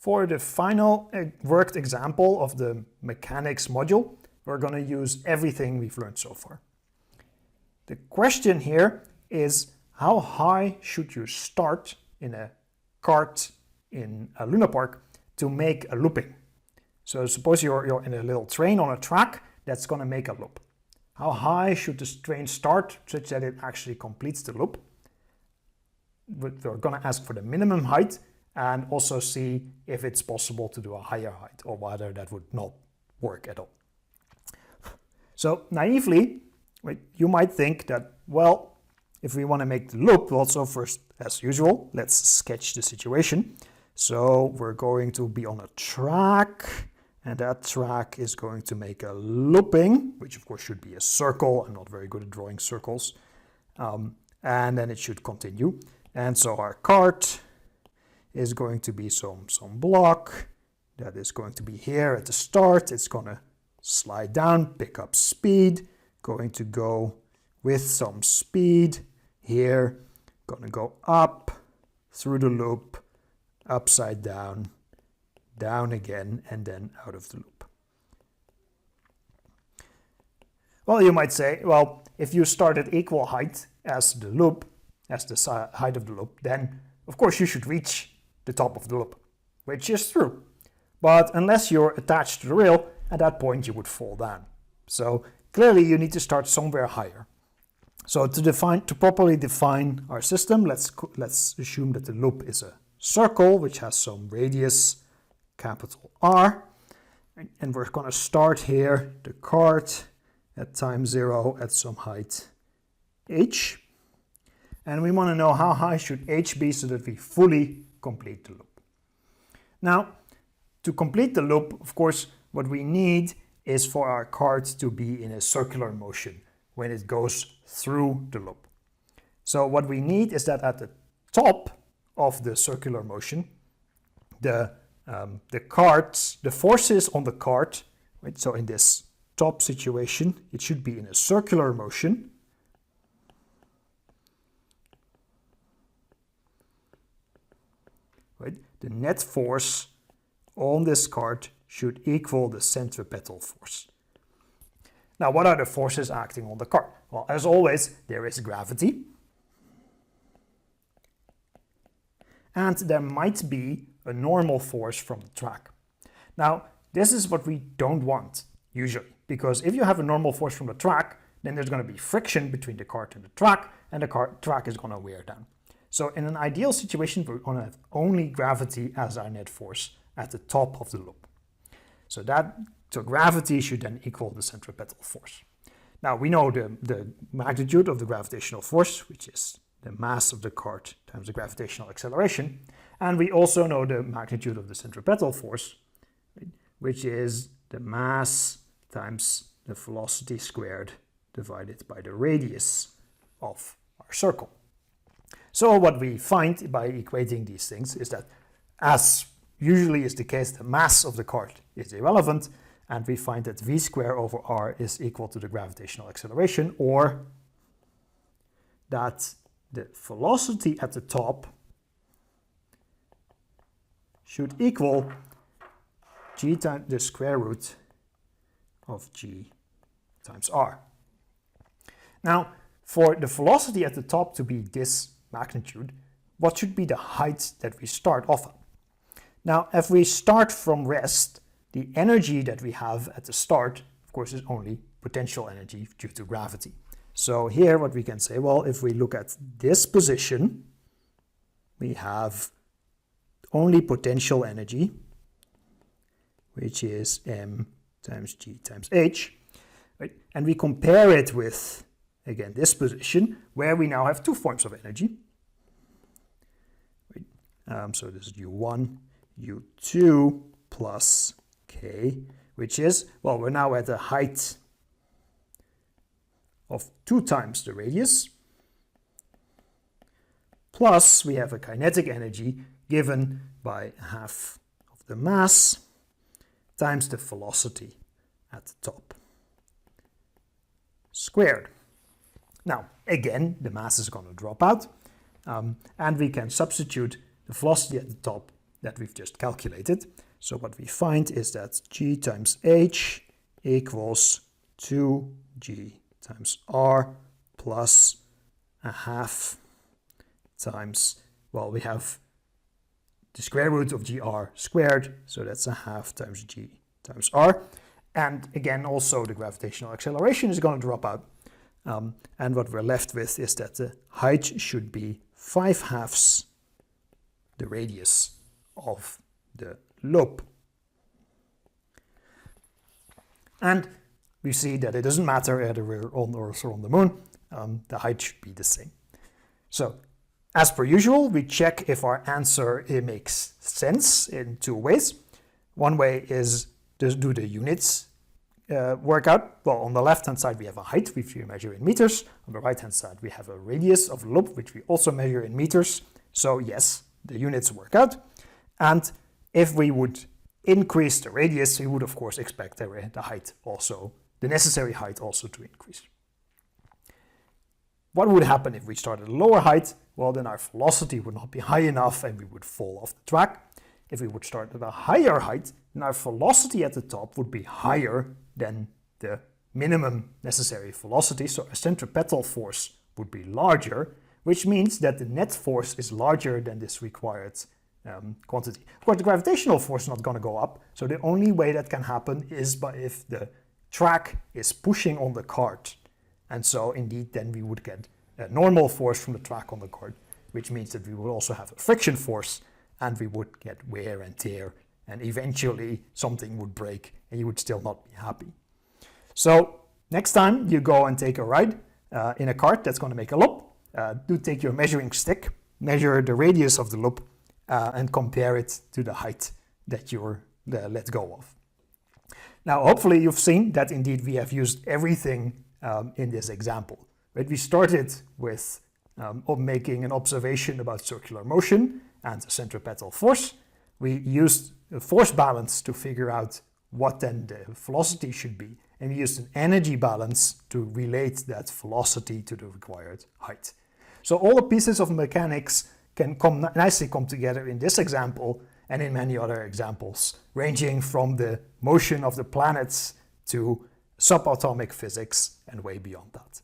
For the final worked example of the mechanics module, we're going to use everything we've learned so far. The question here is, how high should you start in a kart in a Luna Park to make a looping? So suppose you're in a little train on a track that's going to make a loop. How high should the train start such that it actually completes the loop? We're going to ask for the minimum height and also see if it's possible to do a higher height or whether that would not work at all. So naively, you might think that, well, if we want to make the loop, also first, as usual, let's sketch the situation. So we're going to be on a track, and that track is going to make a looping, which of course should be a circle. I'm not very good at drawing circles. And then it should continue. And so our kart is going to be some block that is going to be here at the start. It's going to slide down, pick up speed, going to go with some speed here, going to go up through the loop, upside down, down again, and then out of the loop. Well, you might say, well, if you start at equal height as the loop, as the height of the loop, then of course you should reach the top of the loop, which is true. But unless you're attached to the rail, at that point you would fall down. So clearly you need to start somewhere higher. So to properly define our system, let's assume that the loop is a circle which has some radius, capital R, and we're going to start here the kart at time 0 at some height h, and we want to know how high should h be so that we fully complete the loop. Now, to complete the loop, of course, what we need is for our kart to be in a circular motion when it goes through the loop. So what we need is that at the top of the circular motion, the forces on the kart, right? So in this top situation, it should be in a circular motion. Right? The net force on this kart should equal the centripetal force. Now, what are the forces acting on the kart? Well, as always, there is gravity. And there might be a normal force from the track. Now, this is what we don't want, usually, because if you have a normal force from the track, then there's going to be friction between the kart and the track track is going to wear down. So in an ideal situation, we're going to have only gravity as our net force at the top of the loop. So gravity should then equal the centripetal force. Now we know the magnitude of the gravitational force, which is the mass of the kart times the gravitational acceleration. And we also know the magnitude of the centripetal force, which is the mass times the velocity squared divided by the radius of our circle. So what we find by equating these things is that, as usually is the case, the mass of the kart is irrelevant, and we find that v squared over r is equal to the gravitational acceleration, or that the velocity at the top should equal g times the square root of g times r. Now, for the velocity at the top to be this magnitude, what should be the height that we start off at? Now, if we start from rest, the energy that we have at the start, of course, is only potential energy due to gravity. So here what we can say, well, if we look at this position, we have only potential energy, which is m times g times h, right? And we compare it with, again, this position, where we now have two forms of energy. Right? So this is u1, u2 plus k, which is, well, we're now at a height of 2 times the radius, plus we have a kinetic energy given by half of the mass times the velocity at the top squared. Now, again, the mass is going to drop out, and we can substitute the velocity at the top that we've just calculated. So what we find is that g times h equals 2g times r plus a half times, well, we have the square root of gr squared, so that's a half times g times r. And again, also the gravitational acceleration is going to drop out. And what we're left with is that the height should be 5/2 the radius of the loop. And we see that it doesn't matter whether we're on Earth or on the moon, the height should be the same. So, as per usual, we check if our answer makes sense in two ways. One way is, do the units work out? Well, on the left-hand side we have a height, which we measure in meters. On the right-hand side we have a radius of the loop, which we also measure in meters. So yes, the units work out. And if we would increase the radius, we would of course expect the height also, the necessary height also to increase. What would happen if we start at a lower height? Well, then our velocity would not be high enough and we would fall off the track. If we would start at a higher height, then our velocity at the top would be higher than the minimum necessary velocity, so our centripetal force would be larger, which means that the net force is larger than this required quantity. Of course, the gravitational force is not going to go up, so the only way that can happen is if the track is pushing on the cart. And so indeed then we would get a normal force from the track on the cart, which means that we would also have a friction force and we would get wear and tear, and eventually something would break and you would still not be happy. So next time you go and take a ride in a cart that's going to make a loop, do take your measuring stick, measure the radius of the loop, and compare it to the height that you're let go of. Now hopefully you've seen that indeed we have used everything in this example. Right? We started with making an observation about circular motion and the centripetal force. We used a force balance to figure out what then the velocity should be, and we used an energy balance to relate that velocity to the required height. So all the pieces of mechanics can nicely come together in this example and in many other examples, ranging from the motion of the planets to subatomic physics and way beyond that.